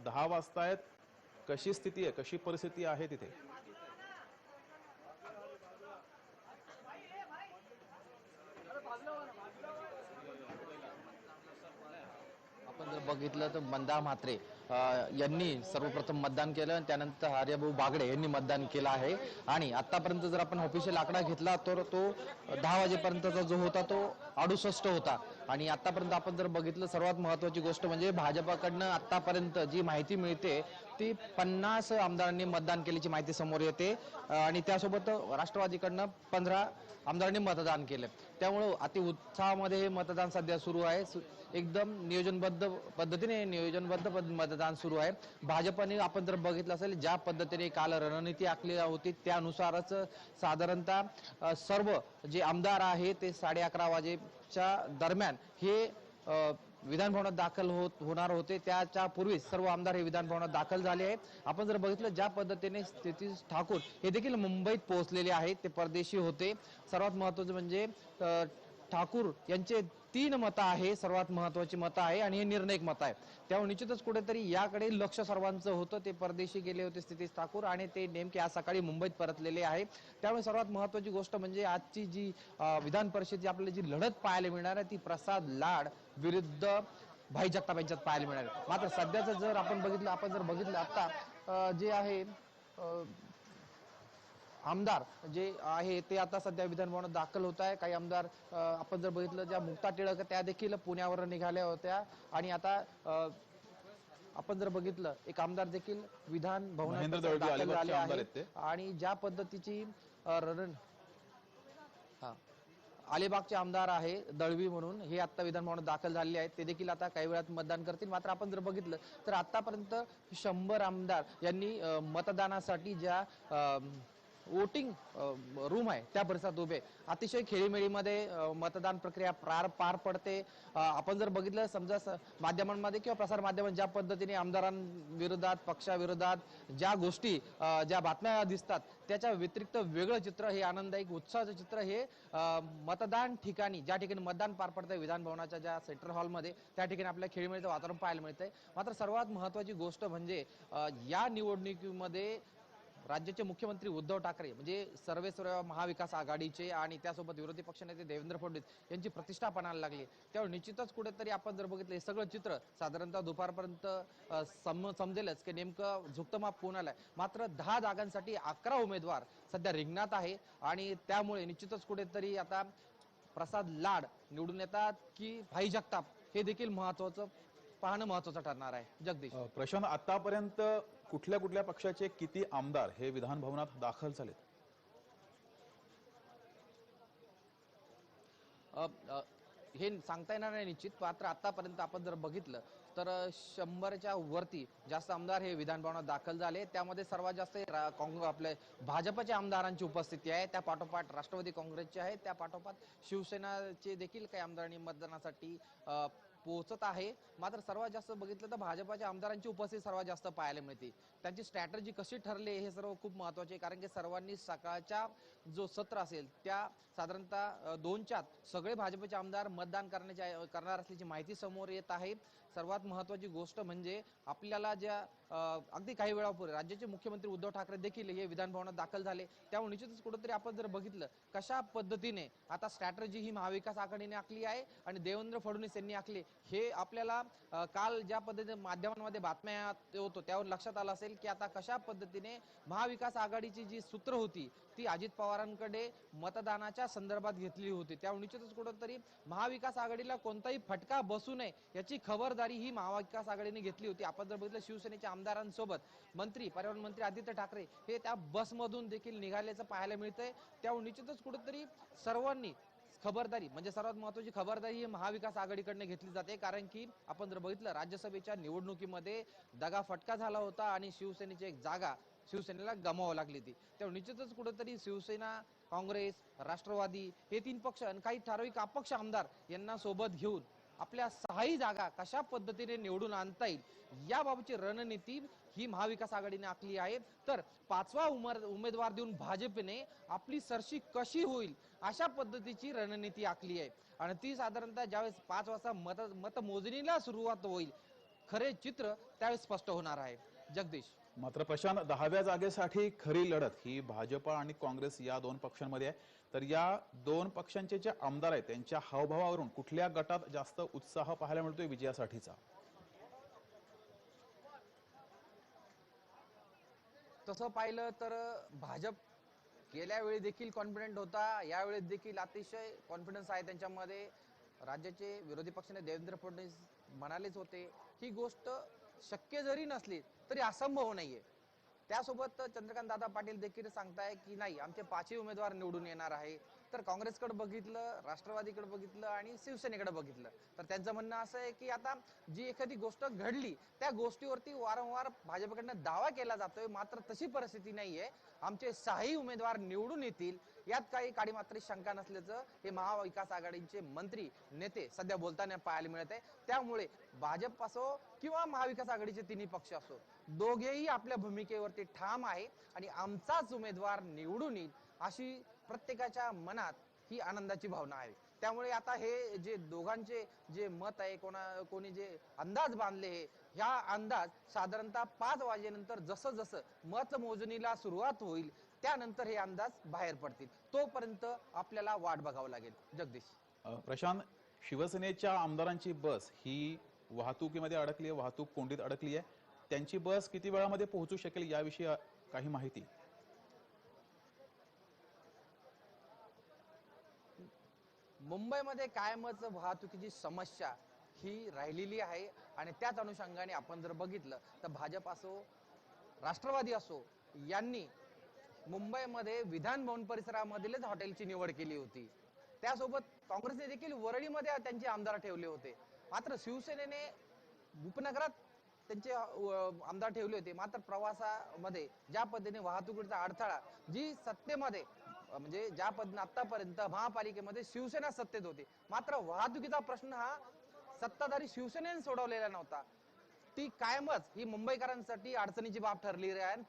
10 वाजतायत, कशी स्थिती आहे, कशी परिस्थिती आहे तिथे? आपण जर बघितलं तर मंदा म्हात्रे यांनी सर्वप्रथम मतदान केलं आणि त्यानंतर हरिभाऊ बागडे यांनी मतदान केलं आहे। आणि आतापर्यंत जर आपण ऑफिशियल आकडा घेतला तर तो 10 वाजेपर्यंतचा जो होता तो 68 होता। आणि आतापर्यंत आपण जर बघितलं सर्वात महत्त्वाची गोष्ट म्हणजे भाजपाकडनं आतापर्यंत जी माहिती मिळते ती 50 आमदारांनी मतदान केल्याची माहिती समोर येते आणि त्यासोबत राष्ट्रवादीकडनं 15 आमदारांनी मतदान केलं। त्यामुळे अति उत्साहामध्ये हे मतदान सध्या सुरू आहे। एकदम नियोजनबद्ध पद्धतीने मतदान सुरू आहे। भाजपने आपण जर बघितलं असेल ज्या पद्धतीने काल रणनीती आखली होती त्यानुसारच साधारणतः सर्व जे आमदार आहेत ते 11:30 वाजेच्या दरम्यान हे विधान भवनात दाखल होणार होते। त्याच्या पूर्वी सर्व आमदार हे विधान भवनात दाखल झाले आहेत। आपण जर बघितलं ज्या पद्धतीने स्थितीश ठाकूर हे देखील मुंबईत पोहोचलेले आहेत, ते परदेशी होते। सर्वात महत्त्वाचं म्हणजे ठाकूर यांचे 3 मतं आहे, सर्वात महत्त्वाची मतं आहे आणि हे निर्णायक मत आहे। त्यामुळे निश्चितच कुठेतरी याकडे लक्ष सर्वांचं होतं। ते परदेशी गेले होते स्थितीश ठाकूर आणि ते नेमके आज सकाळी मुंबईत परतलेले आहे। त्यामुळे सर्वात महत्त्वाची गोष्ट म्हणजे आजची जी विधान परिषदेची आपल्याला जी लढत पाहायला मिळणार आहे ती प्रसाद लाड विरुद्ध भाई जगताप यांच्यात पाहायला मिळणार आहे। मात्र सध्याचं जर आपण बघितलं आता जे आहे आमदार जे आहे ते आता सध्या विधान भवनात दाखल होत आहे। काही आमदार आपण जर बघितलं ज्या मुक्ता टिळक त्या देखील पुण्यावर निघाल्या होत्या आणि आता आपण जर बघितलं एक आमदार देखील विधान भवनात दाखल झाले आहेत आणि ज्या पद्धतीची अलिबागचे आमदार आहे दळवी म्हणून हे आता विधान भवनात दाखल झालेले आहेत, ते देखील आता काही वेळात मतदान करतील। मात्र आपण जर बघितलं तर आतापर्यंत 100 आमदार यांनी मतदानासाठी ज्या वोटिंग रूम आहे त्या परिसरात उभे अतिशय खेळीमेळीमध्ये मतदान प्रक्रिया पार पडते। आपण जर बघितलं समजा माध्यमांमध्ये किंवा प्रसार माध्यमांत ज्या पद्धतीने आमदारांविरोधात पक्षाविरोधात ज्या गोष्टी ज्या बातम्या दिसतात त्याच्या व्यतिरिक्त वेगळं चित्र हे आनंददायक उत्साहाचं चित्र हे मतदान ठिकाणी ज्या ठिकाणी मतदान पार पडतंय विधान भवनाच्या ज्या सेंट्रल हॉलमध्ये त्या ठिकाणी आपल्याला खेळीमेळीचं वातावरण पाहायला मिळतंय। मात्र सर्वात महत्त्वाची गोष्ट म्हणजे या निवडणुकीमध्ये राज्याचे मुख्यमंत्री उद्धव ठाकरे म्हणजे सर्वेसर्व महाविकास आघाडीचे आणि त्यासोबत विरोधी पक्षनेते देवेंद्र फडणवीस यांची प्रतिष्ठा पणाला लागली। त्यामुळे निश्चितच कुठेतरी आपण जर बघितलं हे सगळं चित्र साधारणतः दुपारपर्यंत समजेलच की नेमकं झुकतं माप कोणाला आहे। मात्र 10 जागांसाठी 11 उमेदवार सध्या रिंगणात आहे आणि त्यामुळे निश्चितच कुठेतरी आता प्रसाद लाड निवडून येतात की भाई जगताप हे देखील पाहणं महत्त्वाचं ठरणार आहे। जगदीश प्रशांत, आतापर्यंत कुठल्या कुठल्या पक्षाचे किती आमदार हे विधान भवनात दाखल झालेत? हे सांगता येणार नाही निश्चित, मात्र आतापर्यंत आपण जर बघितलं तर 100च्या वरती जास्त आमदार हे विधान भवनात दाखल झाले। त्यामध्ये सर्वात जास्त आपले भाजपच्या आमदारांची उपस्थिती आहे, त्या पाठोपाठ राष्ट्रवादी काँग्रेसचे आहे, त्या पाठोपाठ शिवसेनाचे देखील काही आमदारांनी मतदानासाठी पोहोचत आहे। मात्र सर्वात जास्त बघितलं तर भाजपच्या आमदारांची उपस्थिती सर्वात जास्त पाहायला मिळते। त्यांची स्ट्रॅटेजी कशी ठरली हे सर्व खूप महत्त्वाचे आहे, कारण की सर्वांनी सकाळच्या जो सत्र असेल त्या साधारणतः 2च्या सगळे भाजपचे आमदार मतदान करणार असल्याची माहिती समोर येत आहे। सर्वात महत्त्वाची गोष्ट म्हणजे आपल्याला ज्या अगदी काही वेळापूर्वी राज्याचे मुख्यमंत्री उद्धव ठाकरे देखील हे विधान भवनात दाखल झाले। त्यामुळे निश्चितच कुठेतरी आपण जर बघितलं कशा पद्धतीने आता स्ट्रॅटेजी ही महाविकास आघाडीने आखली आहे आणि देवेंद्र फडणवीस यांनी आखली हे आपल्याला काल ज्या पद्धतीने माध्यमांमध्ये बातम्या होतो त्यावर लक्षात आलं असेल की आता कशा पद्धतीने महाविकास आघाडीची जी सूत्र होती ती अजित पवारांकडे मतदानाच्या संदर्भात घेतली होती। त्यामुळे निश्चितच कुठेतरी महाविकास आघाडीला कोणताही फटका बसू नये याची खबरदारी ही महाविकास आघाडीने घेतली होती। आपण जर बघितलं शिवसेनेच्या आमदारांसोबत पर्यावरण मंत्री आदित्य ठाकरे हे त्या बसमधून देखील निघाल्याचं पाहायला मिळतंय। त्यामुळे निश्चितच कुठेतरी सर्वांनी खबरदारी म्हणजे सर्वात महत्त्वाची खबरदारी ही महाविकास आघाडीकडून घेतली जाते, कारण की आपण जर बघितलं राज्यसभेच्या निवडणुकीमध्ये दगाफटका झाला होता आणि शिवसेनेची एक जागा शिवसेनेला गमावावी लागली होती। त्यामुळे निश्चितच कुठेतरी शिवसेना काँग्रेस राष्ट्रवादी हे 3 पक्ष आणि काही ठराविक अपक्ष आमदार यांना सोबत घेऊन आपल्या 6ही जागा कशा पद्धतीने निवडून आणता येईल याबाबतची रणनीती ही महाविकास आघाडीने आखली आहे। तर 5वा उमेदवार देऊन भाजपने आपली सरशी कशी होईल अशा पद्धतीची रणनीती आखली आहे आणि ती साधारणतः ज्यावेळेस 5 वाजता मतमोजणीला सुरुवात होईल खरे चित्र त्यावेळेस स्पष्ट होणार आहे. जगदीश. मात्र प्रशांत, 10व्या जागेसाठी खरी लढत ही भाजप आणि काँग्रेस या दोन पक्षांमध्ये आहे. तर या दोन पक्षांचे जे आमदार आहेत त्यांच्या हावभावावरून कुठल्या गटात जास्त उत्साह पाहायला मिळतोय विजयासाठीचा? तसं पाहिलं तर भाजप गेल्या वेळी देखील कॉन्फिडंट होता, यावेळी देखील अतिशय कॉन्फिडन्स आहे त्यांच्यामध्ये. राज्याचे विरोधी पक्षनेते देवेंद्र फडणवीस म्हणालेच होते, ही गोष्ट शक्य जरी नसली तरी असंभव नाहीये. त्यासोबत चंद्रकांत दादा पाटील देखील सांगताय की नाही, आमचे 5ही उमेदवार निवडून येणार आहे. तर काँग्रेसकडे बघितलं, राष्ट्रवादीकडे बघितलं आणि शिवसेनेकडे बघितलं तर त्यांचं म्हणणं असं आहे की आता जी एखादी गोष्ट घडली त्या गोष्टीवरती वारंवार भाजपकडनं दावा केला जातोय, मात्र तशी परिस्थिती नाहीये. आमचे 6ही उमेदवार निवडून येतील, यात काही काडीमात्री शंका नसल्याचं हे महाविकास आघाडीचे मंत्री नेते सध्या बोलताना पाहायला मिळत आहे. त्यामुळे भाजप असो किंवा महाविकास आघाडीचे तिन्ही पक्ष असो, दोघेही आपल्या भूमिकेवरती ठाम आहे आणि आमचाच उमेदवार निवडून येईल अशी प्रत्येकाच्या मनात ही आनंदाची भावना आहे. त्यामुळे आता हे जे दोघांचे जे मत आहे, कोणी जे अंदाज बांधले हे, ह्या अंदाज साधारणतः 5 वाजेनंतर जसं जसं मतमोजणीला सुरुवात होईल त्यानंतर हे अंदाज बाहेर पडतील. तोपर्यंत आपल्याला वाट बघावं लागेल. जगदीश. प्रशांत, शिवसेनेच्या आमदारांची बस ही वाहतुकीमध्ये अडकली आहे, वाहतूक कोंडीत अडकली आहे. त्यांची बस किती वेळामध्ये पोहोचू शकेल याविषयी काही माहिती? मुंबईमध्ये कायमच वाहतुकीची समस्या ही राहिलेली आहे आणि त्याच अनुषंगाने आपण जर बघितलं तर भाजप असो राष्ट्रवादी असो यांनी मुंबईमध्ये विधान भवन परिसरामधीलच हॉटेलची निवड केली होती. त्यासोबत काँग्रेसने देखील वरळीमध्ये त्यांचे आमदार ठेवले होते. मात्र शिवसेनेने उपनगरात त्यांचे आमदार ठेवले होते. मात्र प्रवासामध्ये ज्या पद्धतीने वाहतुकीचा अडथळा, जी सत्तेमध्ये म्हणजे ज्या पद्धतीने आतापर्यंत महापालिकेमध्ये शिवसेना सत्तेत होती, मात्र वाहतुकीचा प्रश्न हा सत्ताधारी शिवसेनेने सोडवलेला नव्हता. ती कायमच ही मुंबईकरांसाठी अडचणीची बाब ठरली आहे आणि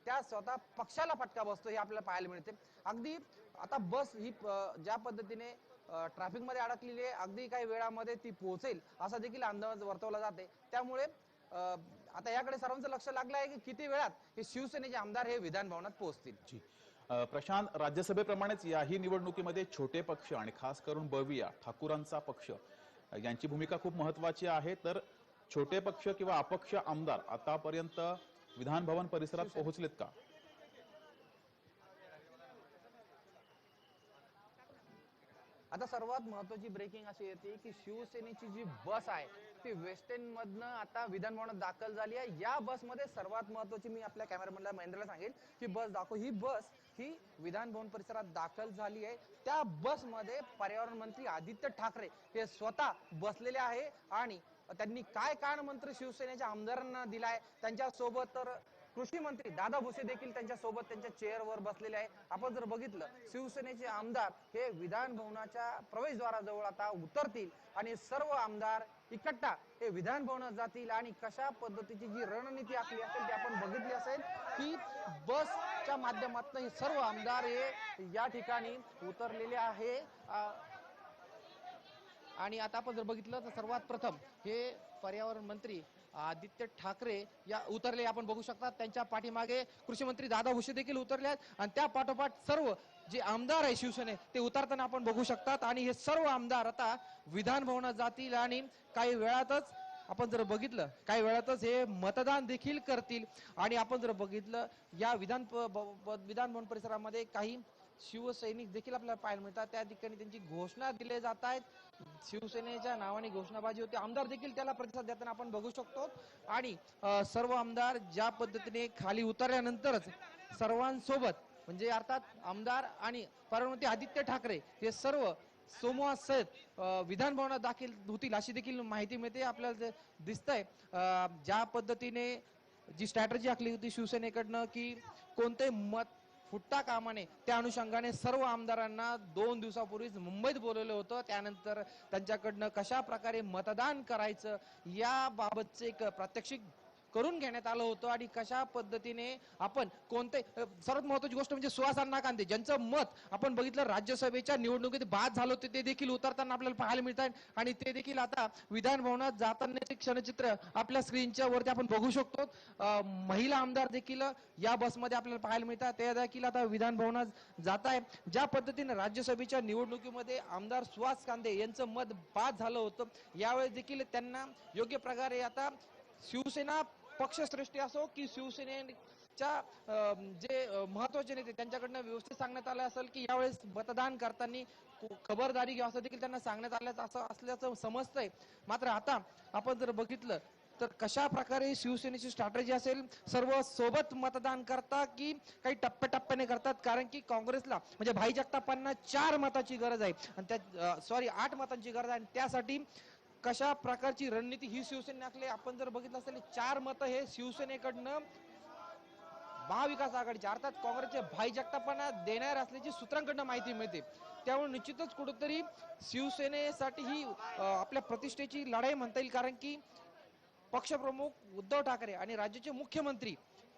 त्या स्वतः पक्षाला फटका बसतो हे आपल्याला पाहायला मिळते. अगदी आता बस ही ज्या पद्धतीने ट्रॅफिक मध्ये अडकलेली आहे, अगदी काही वेळामध्ये ती पोहोचेल असा देखील अंदाज वर्तवला जाते. त्यामुळे आता याकडे सर्वांचं लक्ष लागलं आहे की किती वेळात हे शिवसेनेचे आमदार हे विधान भवनात पोहोचतील. प्रशांत, राज्यसभेप्रमाणेच याही निवडणुकीमध्ये छोटे पक्ष आणि खास करून बविया ठाकूरांचा पक्ष यांची भूमिका खूप महत्वाची आहे. तर छोटे पक्ष किंवा अपक्ष आमदार आतापर्यंत विधान भवन परिसरात पोहोचलेत का? आता सर्वात महत्वाची ब्रेकिंग अशी येते की शिवसेनेची जी बस आहे ती वेस्ट एंड मधनं आता विधान भवनात दाखल झाली आहे. या बसमध्ये सर्वात महत्वाची मी आपल्या कॅमेरामॅनला महेंद्रला सांगेल की बस दाखव. ही बस ही विधान भवन परिसरात दाखल झाली आहे. त्या बसमध्ये पर्यावरण मंत्री आदित्य ठाकरे हे स्वतः बसलेले आहे आणि त्यांनी काय कान मंत्र शिवसेनेच्या आमदारांना दिलाय. त्यांच्या सोबत तर कृषी मंत्री दादा भुसे देखील त्यांच्या सोबत त्यांच्या चेअरवर बसलेले आहे. आपण जर बघितलं शिवसेनेचे आमदार हे विधान भवनाच्या प्रवेशद्वाराजवळ आता उतरतील आणि सर्व आमदार इकट्ठा हे विधान भवनात जातील आणि कशा पद्धतीची जी रणनीती आखली असेल ती आपण बघितली असेल की बसच्या माध्यमातून हे सर्व आमदार हे या ठिकाणी उतरलेले आहे. आणि आता आपण जर बघितलं तर सर्वात प्रथम हे पर्यावरण मंत्री आदित्य ठाकरे या उतरले आपण बघू शकता. त्यांच्या पाठीमागे कृषी मंत्री दादा भुसे देखील उतरले आहेत आणि त्या पाठोपाठ सर्व जे आमदार आहे शिवसेने ते उतरताना आपण बघू शकतात. आणि हे सर्व आमदार आता विधान भवनात जातील आणि काही वेळातच आपण जर बघितलं काही वेळातच हे मतदान देखील करतील. आणि आपण जर बघितलं या विधान भवन परिसरामध्ये काही शिवसैनिक देखील आपल्याला पाहायला मिळतात. त्या ठिकाणी त्यांची घोषणा दिले जात आहेत. शिवसेनेच्या नावाने घोषणाबाजी होती. आमदार देखील त्याला प्रतिसाद देताना आपण बघू शकतो. आणि सर्व आमदार ज्या पद्धतीने खाली उतरल्यानंतरच सर्वांसोबत म्हणजे अर्थात आमदार आणि पर्यावरण आदित्य ठाकरे हे सर्व समूहा सहित विधान भवनात दाखल होतील अशी देखील माहिती मिळते. आपल्याला दिसतंय ज्या पद्धतीने जी स्ट्रॅटेजी आखली होती शिवसेनेकडनं की कोणते मत फुटता कामा नये, त्या अनुषंगाने सर्व आमदारांना 2 दिवसापूर्वीच मुंबईत बोलवलं होतं. त्यानंतर त्यांच्याकडनं कशा प्रकारे मतदान करायचं याबाबतचे एक प्रात्यक्षिक करून घेण्यात आलं होतं आणि कशा पद्धतीने आपण कोणते सर्वात महत्वाची गोष्ट म्हणजे सुहास अण्णा कांदे ज्यांचं मत आपण बघितलं राज्यसभेच्या निवडणुकीत बाद झालं होते ते देखील उतरताना आपल्याला पाहायला मिळत आहे आणि ते देखील आता विधान भवनात जातानाचे क्षणचित्र आपल्या स्क्रीनच्या वरती आपण बघू शकतो. महिला आमदार देखील या बसमध्ये आपल्याला पाहायला मिळतात ते देखील आता विधान भवनात जात आहे. ज्या पद्धतीने राज्यसभेच्या निवडणुकीमध्ये आमदार सुहास कांदे यांचं मत बाद झालं होतं यावेळेस देखील त्यांना योग्य प्रकारे आता शिवसेना पक्षश्रेष्ठी असो की शिवसेनेच्या जे महत्वाचे नेते त्यांच्याकडनं व्यवस्थित सांगण्यात आलं असेल की यावेळेस मतदान करताना खबरदारी घ्या असं देखील त्यांना सांगण्यात आलं असं असल्याचं समजतंय. मात्र आता आपण जर बघितलं तर कशा प्रकारे शिवसेनेची स्ट्रॅटेजी असेल सर्व सोबत मतदान करता की काही टप्प्याटप्प्याने करतात कारण की काँग्रेसला म्हणजे भाई जगतापांना 4 मताची गरज आहे आणि त्या 8 मतांची गरज आहे आणि त्यासाठी कशा प्रकारची रणनीती ही शिवसेने आखली आपण जर बघितलं असेल 4 मतं हे शिवसेनेकडनं महाविकास आघाडीचे अर्थात काँग्रेसचे भाई जगतापांना देणार असल्याची सूत्रांकडनं माहिती मिळते. त्यामुळे निश्चितच कुठेतरी शिवसेनेसाठी ही आपल्या प्रतिष्ठेची लढाई म्हणता येईल कारण की पक्षप्रमुख उद्धव ठाकरे आणि राज्याचे मुख्यमंत्री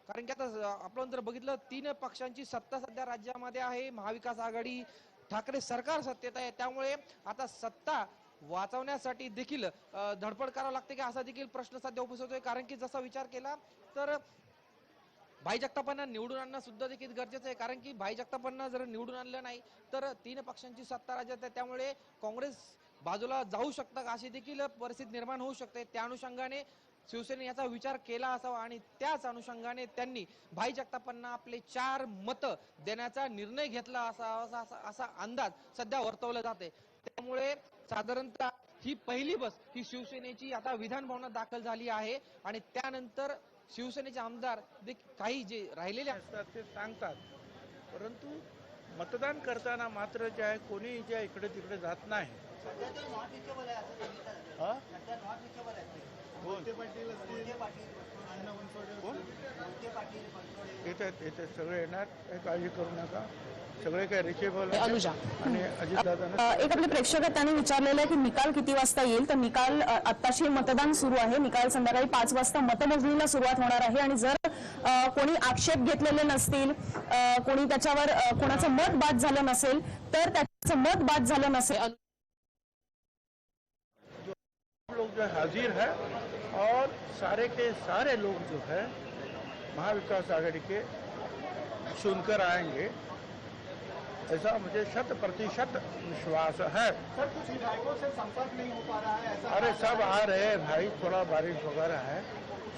कारण की आता आपण जर बघितलं 3 पक्षांची सत्ता सध्या राज्यामध्ये आहे. महाविकास आघाडी ठाकरे सरकार सत्तेत आहे त्यामुळे आता सत्ता वाचवण्यासाठी देखील धडपड करावं लागते की असा देखील प्रश्न सध्या उपस्थित होतोय कारण की जसा विचार केला तर भाई जगतापांना निवडून आणणं सुद्धा देखील गरजेचं आहे कारण की भाई जगतापांना जर निवडून आणलं नाही तर 3 पक्षांची सत्ता राज्यात आहे त्यामुळे काँग्रेस बाजूला जाऊ शकतं अशी देखील परिस्थिती निर्माण होऊ शकते. त्या अनुषंगाने शिवसेने याचा विचार केला असावा आणि त्याच अनुषंगाने त्यांनी भाई जगतापांना आपले 4 मतं देण्याचा निर्णय घेतला असावा असा अंदाज सध्या वर्तवला जाते. त्यामुळे साधारणतः ही पहिली बस ही शिवसेनेची आता विधान भवनात दाखल झाली आहे आणि त्यानंतर शिवसेनेचे आमदार काही जे राहिलेले असतात ते सांगतात परंतु मतदान करताना मात्र जे आहे कोणी जे इकडे तिकडे जात नाही. येते सगळे येणार काही काळजी करू नका सगळे काय रिचेबल अनुजा आणि अजितदादांना एक आपले प्रेक्षक त्यांनी विचारलेलं आहे की निकाल किती वाजता येईल तर निकाल आत्ताशी मतदान सुरू आहे. निकाल संध्याकाळी 5 वाजता मतमोजणीला सुरुवात होणार आहे आणि जर कोणी आक्षेप घेतलेले नसतील कोणी त्याच्यावर कोणाचं मत बाद झालं नसेल तर त्याचं मत बाद झालं नसेल लोग जो हाजिर है और सारे के सारे लोग जो है महाविकास आघाड़ी के सुनकर आएंगे ऐसा मुझे 100% विश्वास है. सर कुछ विधायकों से संपर्क नहीं हो पा रहा है ऐसा अरे सब आ रहे हैं भाई थोड़ा बारिश वगैरह है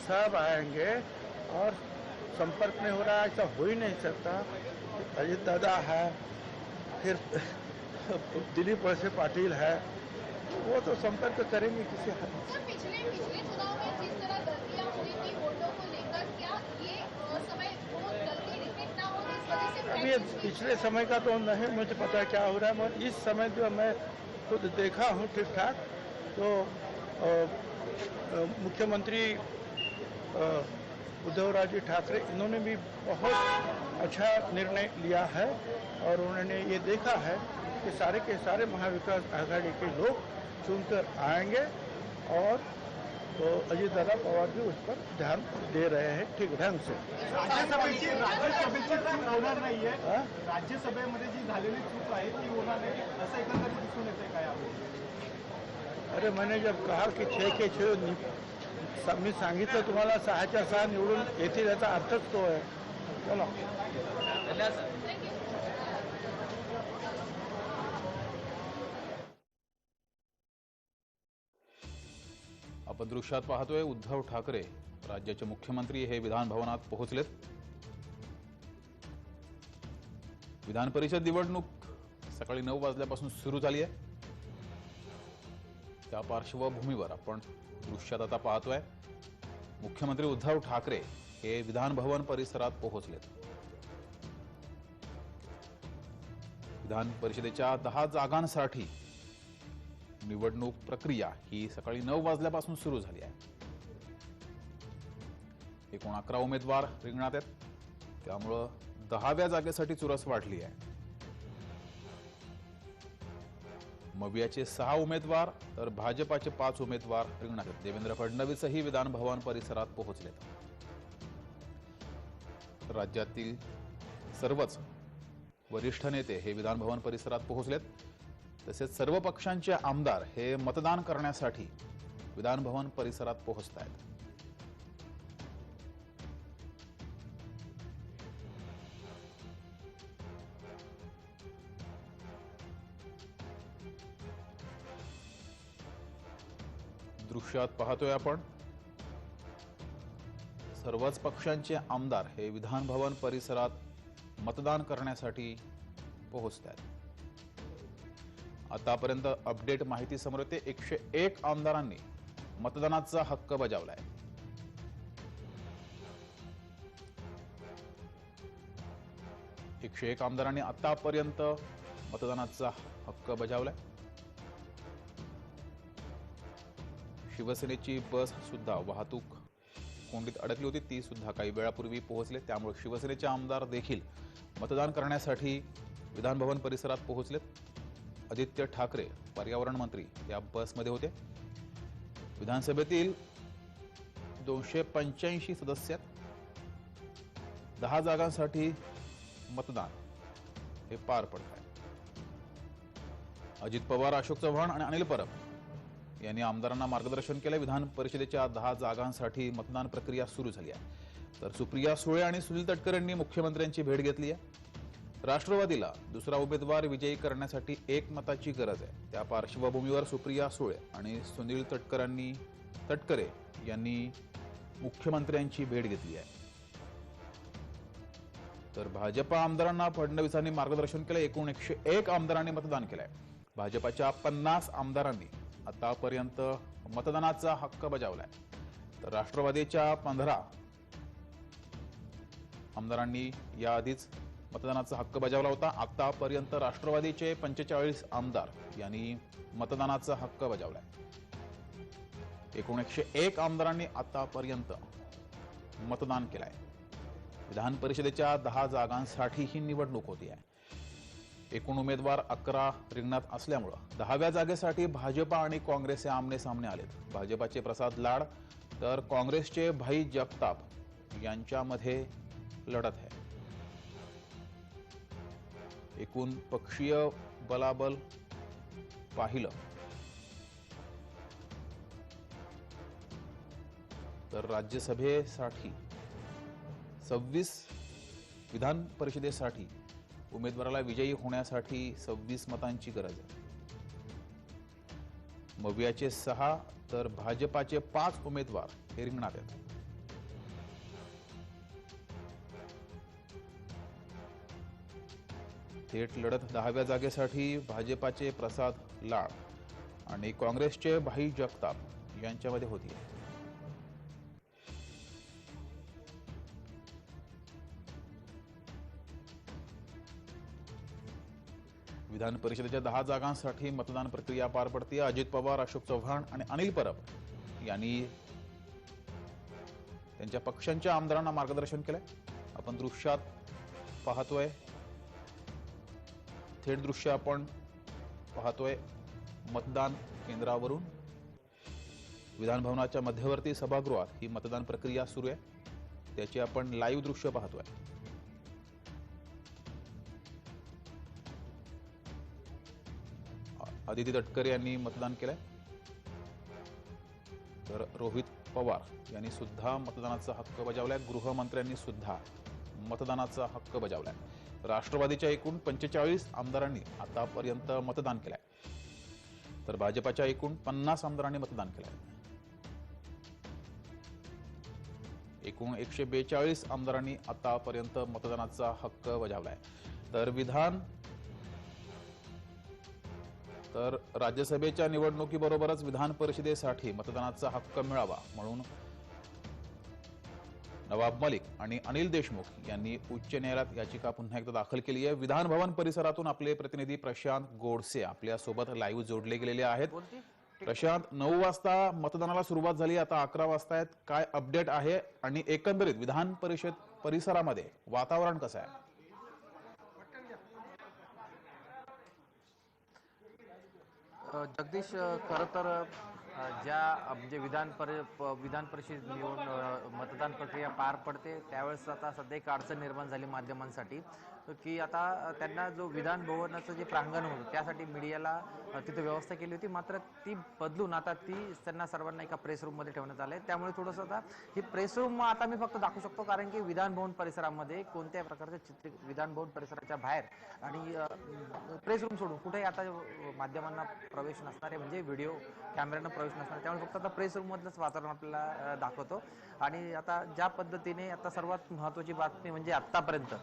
सब आएंगे और संपर्क नहीं हो रहा है ऐसा हो ही नहीं सकता. अजित दादा है फिर दिलीप वळसे पाटिल है वो तो संपर्क करेंगे किसी हद. सर पिछले चुनाव में जिस तरह गलतियां हुई थी वोटों को लेकर क्या ये समय वो गलती रिपीट ना हो इस वजह से अभी ये पिछले समय का तो नहीं मुझे पता क्या हो रहा है मगर इस समय जो मैं खुद देखा हूँ ठीक ठाक तो मुख्यमंत्री उद्धवराज ठाकरे इन्होंने भी बहुत अच्छा निर्णय लिया है और उन्होंने ये देखा है कि सारे के सारे महाविकास आघाड़ी के लोग चुनकर आएंगे और तो अजित दादा पवार भी उस पर ध्यान दे रहे हैं ठीक ढंग से. राज्यसभेची चूक होणार नाहीये राज्यसभेमध्ये जी झालेली चूक आहे ती होणार नाही असं एकंदरीत दिसून येते काय आपण. अरे मैंने जब कहा कि 6 के 6 मी सांगितलं तुम्हाला 6च्या 6 निवडून येतील याचा अर्थच तो आहे. चला आपण दृश्यात पाहतोय उद्धव ठाकरे राज्याचे मुख्यमंत्री हे विधान भवनात पोहोचलेत. विधान परिषद निवडणूक सकाळी 9 वाजल्यापासून सुरू झाली आहे. त्या पार्श्वभूमीवर आपण दृश्यात आता पाहतोय मुख्यमंत्री उद्धव ठाकरे हे विधान भवन परिसरात पोहोचलेत. विधान परिषदेच्या 10 जागांसाठी निवडणूक प्रक्रिया ही सकाळी 9 वाजल्यापासून सुरू झाली आहे. एकूण 11 उमेदवार रिंगणात आहेत त्यामुळं 10व्या जागेसाठी चुरस वाढली आहे. मवियाचे 6 उमेदवार तर भाजपाचे 5 उमेदवार रिंगणात आहेत. देवेंद्र फडणवीसही विधान भवन परिसरात पोहोचलेत. राज्यातील सर्वच वरिष्ठ नेते हे विधान भवन परिसरात पोहोचलेत. तसेच सर्व पक्षांचे आमदार हे मतदान करण्यासाठी विधान भवन परिसरात पोहोचत आहेत. दृश्यात पाहतोय आपण सर्वच पक्षांचे आमदार हे विधान भवन परिसरात मतदान करण्यासाठी पोहोचत आहेत. आतापर्यंत अपडेट माहिती समोर येते 101 आमदारांनी मतदानाचा हक्क बजावलाय. एकशे 1 आमदारांनी आतापर्यंत मतदानाचा हक्क बजावलाय. शिवसेनेची बस सुद्धा वाहतूक कोंडीत अडकली होती, ती सुद्धा काही वेळापूर्वी पोहोचले. त्यामुळे शिवसेनेचे आमदार देखील मतदान करण्यासाठी विधान भवन परिसरात पोहोचलेत. आदित्य ठाकरे पर्यावरण मंत्री या बसमध्ये होते. विधानसभेतील 285 सदस्यात 10 जागांसाठी मतदान हे पार पडत आहे. अजित पवार, अशोक चव्हाण आणि अनिल परब यांनी आमदारांना मार्गदर्शन केले. विधान परिषदेच्या 10 जागांसाठी मतदान प्रक्रिया सुरू झाली आहे. तर सुप्रिया सुळे आणि सुनील तटकरे यांनी मुख्यमंत्र्यांची भेट घेतली आहे. राष्ट्रवादीला दुसरा उमेदवार विजयी करण्यासाठी एकमताची गरज आहे. त्या पार्श्वभूमीवर सुप्रिया सुळे आणि सुनील तटकरे यांनी मुख्यमंत्र्यांची भेट घेतली आहे. तर भाजपा आमदारांना फडणवीसांनी मार्गदर्शन केलं. एकूण 101 आमदारांनी मतदान केलंय. भाजपाच्या 50 आमदारांनी आतापर्यंत मतदानाचा हक्क बजावलाय. तर राष्ट्रवादीच्या 15 आमदारांनी याआधीच मतदानाचा हक्क बजावला होता. आतापर्यंत राष्ट्रवादीचे 45 आमदार यांनी मतदानाचा हक्क बजावलाय. एकूण 101 आमदारांनी आतापर्यंत मतदान केलंय. विधान परिषदेच्या 10 जागांसाठी ही निवडणूक होती आहे. एकूण उमेदवार 11 रिंगणात असल्यामुळे 10व्या जागेसाठी भाजपा आणि काँग्रेस हे आमने सामने आलेत. भाजपाचे प्रसाद लाड तर काँग्रेसचे भाई जगताप यांच्यामध्ये लढत आहे. एकूण पक्षीय बलाबल पाहिलं तर राज्यसभेसाठी 26 विधान परिषदेसाठी उमेदवाराला विजयी होण्यासाठी 26 मतांची गरज आहे. मवियाचे 6 तर भाजपाचे 5 उमेदवार हे रिंगणात आहेत. थेट लढत 10व्या जागेसाठी भाजपाचे प्रसाद लाड आणि काँग्रेसचे भाई जगताप यांच्यामध्ये होती. विधान परिषदेच्या 10 जागांसाठी मतदान प्रक्रिया पार पडते. अजित पवार, अशोक चव्हाण आणि अनिल परब यांनी त्यांच्या पक्षांच्या आमदारांना मार्गदर्शन केलंय. आपण दृश्यात पाहतोय, थेट दृश्य आपण पाहतोय मतदान केंद्रावरून. विधान भवनाच्या मध्यवर्ती सभागृहात ही मतदान प्रक्रिया सुरू आहे. त्याची आपण लाईव्ह दृश्य पाहतोय. आदित्य तटकरे यांनी मतदान केलंय. तर रोहित पवार यांनी सुद्धा मतदानाचा हक्क बजावलाय. गृहमंत्र्यांनी सुद्धा मतदानाचा हक्क बजावलाय. राष्ट्रवादीच्या एकूण 45 आमदारांनी आतापर्यंत मतदान केलंय. तर भाजपाच्या एकूण 50 आमदारांनी मतदान केलंय. एकूण 142 आमदारांनी आतापर्यंत मतदानाचा हक्क बजावलाय. तर राज्यसभेच्या निवडणुकीबरोबरच विधान परिषदेसाठी मतदानाचा हक्क मिळावा म्हणून नवाब मलिक आणि अनिल देशमुख यांनी उच्च न्यायालयात याचिका पुन्हा एकदा दाखल केली आहे. विधान भवन परिसरातून आपले प्रतिनिधी प्रशांत गोडसे आपल्या सोबत लाईव्ह जोडले गेलेले आहेत. प्रशांत, 9 वाजता मतदानाला सुरुवात झाली, आता 11 वाजता आहेत. काय अपडेट आहे आणि एकंदरीत विधान परिषद परिसरामध्ये वातावरण कसं आहे? जगदीश, खरं तर ज्या म्हणजे विधान परिषद मतदान प्रक्रिया पार पडते त्यावेळेस आता सध्या एक अडचण निर्माण झाली माध्यमांसाठी की आता त्यांना जो विधान भवनाचं जे प्रांगण होतं त्यासाठी मीडियाला तिथे व्यवस्था केली होती, मात्र ती बदलून आता ती त्यांना सर्वांना एका प्रेस रूममध्ये ठेवण्यात आलं आहे. त्यामुळे थोडंसं आता ही प्रेस रूम आता मी फक्त दाखवू शकतो, कारण की विधान भवन परिसरामध्ये कोणत्याही प्रकारचं विधान भवन परिसराच्या बाहेर आणि प्रेस रूम सोडून कुठेही आता माध्यमांना प्रवेश नसणार आहे, म्हणजे व्हिडिओ कॅमेऱ्यानं प्रवेश नसणार. त्यामुळे फक्त आता प्रेस रूममधलंच वातावरण आपल्याला दाखवतो. आणि आता ज्या पद्धतीने आता सर्वात महत्त्वाची बातमी म्हणजे आत्तापर्यंत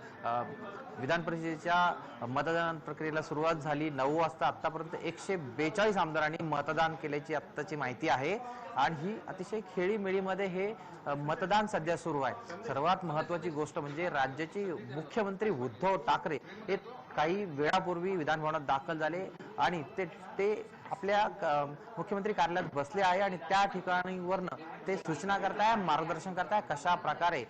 विधान परिषदेच्या मतदान प्रक्रियेला सुरुवात झाली 9 वाजता. आतापर्यंत 142 आमदारांनी मतदान केल्याची आत्ताची माहिती आहे आणि ही अतिशय खेळीमेळीमध्ये हे मतदान सध्या सुरू आहे. सर्वात महत्त्वाची गोष्ट म्हणजे राज्याचे मुख्यमंत्री उद्धव ठाकरे हे काही वेळापूर्वी विधानभवनात दाखल झाले आणि ते आपल्या मुख्यमंत्री कार्यालयात बसले आहे आणि त्या ठिकाणीवरनं ते सूचना करताय, मार्गदर्शन करताय कशा प्रकारे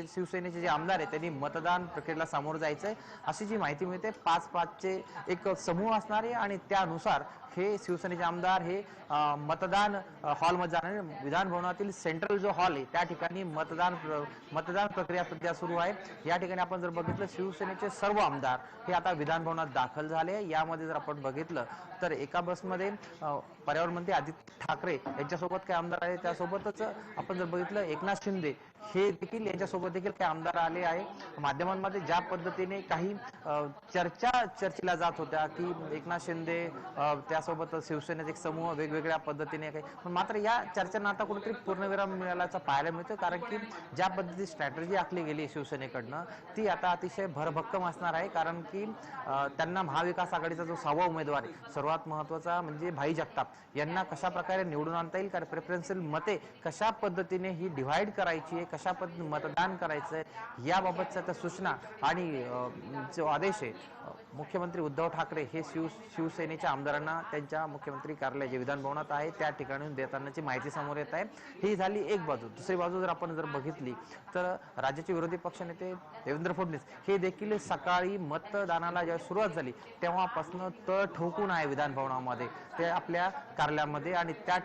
शिवसेनेचे जे आमदार आहेत त्यांनी मतदान प्रक्रियेला सामोरं जायचंय अशी जी माहिती मिळते. 5-5चे एक समूह असणार आहे आणि त्यानुसार हे शिवसेनेचे आमदार हे मतदान हॉलमध्ये जाणार. विधान भवनातील सेंट्रल जो हॉल आहे त्या ठिकाणी मतदान प्रक्रिया सध्या सुरू आहे. या ठिकाणी आपण जर बघितलं शिवसेनेचे सर्व आमदार हे आता विधान भवनात दाखल झाले. यामध्ये जर आपण बघितलं तर एका बसमध्ये पर्यावरण मंत्री आदित्य ठाकरे यांच्यासोबत काही आमदार आले, त्यासोबतच आपण जर बघितलं एकनाथ शिंदे हे देखील यांच्यासोबत देखील काही आमदार आले आहे. माध्यमांमध्ये ज्या पद्धतीने काही चर्चेला जात होत्या की एकनाथ शिंदे त्यासोबत शिवसेनेचे एक समूह वेगवेगळ्या पद्धतीने काही, पण मात्र या चर्चांना आता कुठेतरी पूर्णविराम मिळाल्याचं पाहायला मिळतं, कारण की ज्या पद्धतीची स्ट्रॅटेजी आखली गेली शिवसेनेकडनं ती आता अतिशय भरभक्कम असणार आहे. कारण की त्यांना महाविकास आघाडीचा जो 6वा उमेदवार आहे सर्वात महत्वाचा म्हणजे भाई जगताप यांना कशा प्रकारे निवडून आणता येईल, कारण प्रेफरन्शियल मते कशा पद्धतीने ही डिव्हाइड करायची आहे, कशा पद्धतीने मतदान करायचंय याबाबतच्या त्या सूचना आणि जो आदेश आहे मुख्यमंत्री उद्धव ठाकरे हे शिवसेनेच्या आमदारांना त्यांच्या मुख्यमंत्री कार्यालय जे विधान भवनात आहे त्या ठिकाणी देतानाची माहिती समोर येत आहे. ही झाली एक बाजू. दुसरी बाजू जर आपण बघितली तर राज्याचे विरोधी पक्षनेते देवेंद्र फडणवीस हे देखील सकाळी मतदानाला जेव्हा सुरुवात झाली तेव्हापासून तळ ठोकून आहे विधान भवनामध्ये ते आपल्या कार्यालयामध्ये आणि त्या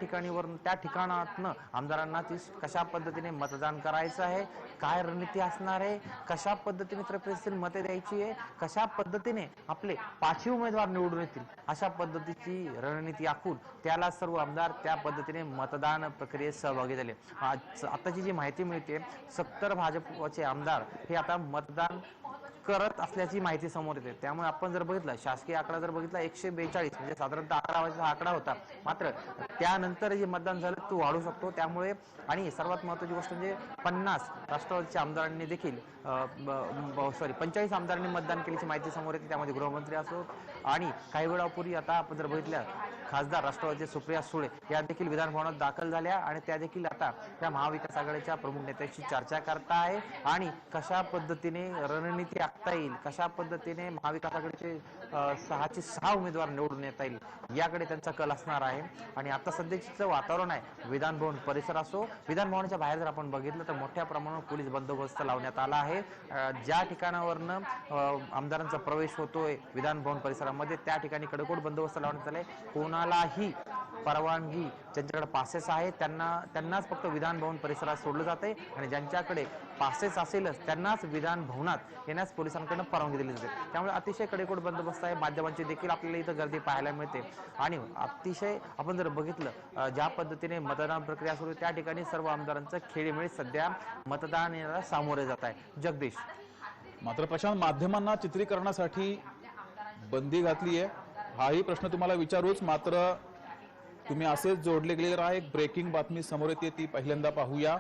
ठिकाणातनं आमदारांना ती कशा पद्धतीने मतदान करायचं आहे, काय रणनीती असणार आहे, कशा पद्धतीने प्रेफरन्शियल मते द्यायची आहे, कशा पद्धतीने आपले 5 उमेदवार निवडून येतील अशा पद्धतीची रणनीती आखून त्याला सर्व आमदार त्या पद्धतीने मतदान प्रक्रियेत सहभागी झाले. आताची जी माहिती मिळते 70 भाजपचे आमदार हे आता मतदान करत असल्याची माहिती समोर येते. त्यामुळे आपण जर बघितलं शासकीय आकडा जर बघितला 142 म्हणजे साधारणतः 11 वाजता आकडा होता, मात्र त्यानंतर जे मतदान झालं तो वाढू शकतो. त्यामुळे आणि सर्वात महत्त्वाची गोष्ट म्हणजे 50 राष्ट्रवादीच्या आमदारांनी देखील 45 आमदारांनी मतदान केल्याची माहिती समोर येते. त्यामध्ये गृहमंत्री असो आणि काही वेळापूर्वी आता आपण जर बघितलं खासदार राष्ट्रवादीचे सुप्रिया सुळे या देखील विधान भवनात दाखल झाल्या आणि त्या देखील आता त्या महाविकास आघाडीच्या प्रमुख नेत्यांशी चर्चा करता आहे आणि कशा पद्धतीने रणनीती आखता येईल, कशा पद्धतीने महाविकास आघाडीचे 6चे 6 उमेदवार निवडून येता येईल याकडे त्यांचा कल असणार आहे. आणि आता सध्याचं वातावरण आहे विधान भवन परिसर असो विधान भवनाच्या बाहेर जर आपण बघितलं तर मोठ्या प्रमाणावर पोलीस बंदोबस्त लावण्यात आला आहे. ज्या ठिकाणावरनं आमदारांचा प्रवेश होतोय विधान भवन परिसरामध्ये त्या ठिकाणी कडेकोट बंदोबस्त लावण्यात आलाय. कोणालाही परवानगी ज्यांच्याकडे पासेस आहेत त्यांनाच फक्त विधान भवन परिसरात सोडलं जाते आणि ज्यांच्याकडे पासेस असेलच त्यांनाच विधान भवनात येण्यास पोलिसांकडून परवानगी दिली जाते. त्यामुळे अतिशय कडेकोट बंदोबस्त आहे. माध्यमांची देखील आपल्याला इथं गर्दी पाहायला मिळते आणि अतिशय आपण जर बघितलं ज्या पद्धतीने मतदान प्रक्रिया सुरू त्या ठिकाणी सर्व आमदारांचं खेळीमेळी सध्या मतदानाला सामोरे जात आहे. जगदीश, मात्र प्रशांत, माध्यमांना चित्रीकरणासाठी बंदी घातली आहे हाही प्रश्न तुम्हाला विचारूच, मात्र तुम्ही असेच जोडले गेलेले आहे. एक ब्रेकिंग बातमी समोर येते ती पहिल्यांदा पाहूया.